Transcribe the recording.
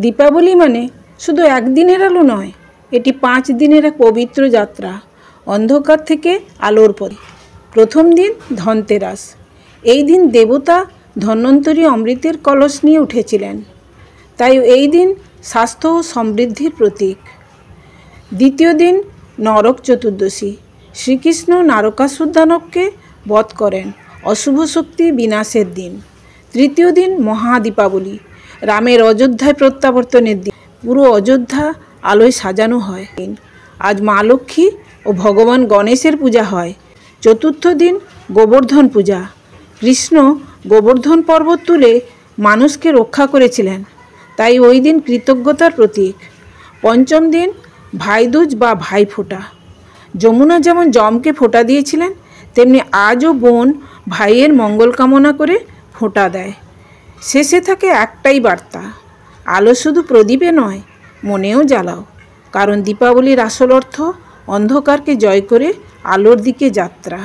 দীপাবলি মানে শুধু একদিনের আলো নয়, এটি 5 দিনের এক পবিত্র যাত্রা, অন্ধকার থেকে আলোর পথে। প্রথম দিন ধনতেরাস। এই দিন দেবতা ধন্বন্তরী অমৃতের কলস নিয়ে উঠেছিলেন, তাই এই দিন স্বাস্থ্য ও সমৃদ্ধির প্রতীক। দ্বিতীয় দিন নরক চতুর্দশী। শ্রীকৃষ্ণ নারকাসুর দানবকে বধ করেন, অশুভ শক্তি বিনাশের দিন। তৃতীয় দিন মহাদীপাবলি, রামের অযোধ্যায় প্রত্যাবর্তনের দিন। পুরো অযোধ্যা আলোয় সাজানো হয়। আজ মা লক্ষ্মী ও ভগবান গণেশের পূজা হয়। চতুর্থ দিন গোবর্ধন পূজা। কৃষ্ণ গোবর্ধন পর্বত তুলে মানুষকে রক্ষা করেছিলেন, তাই ওই দিন কৃতজ্ঞতার প্রতীক। পঞ্চম দিন ভাইদুজ বা ভাইফোঁটা। যমুনা যেমন যমকে ফোঁটা দিয়েছিলেন, তেমনি আজও বোন ভাইয়ের মঙ্গল কামনা করে ফোঁটা দেয়। শেষে থাকে একটাই বার্তা, আলো শুধু প্রদীপে নয়, মনেও জ্বালাও। কারণ দীপাবলির আসল অর্থ অন্ধকারকে জয় করে আলোর দিকে যাত্রা।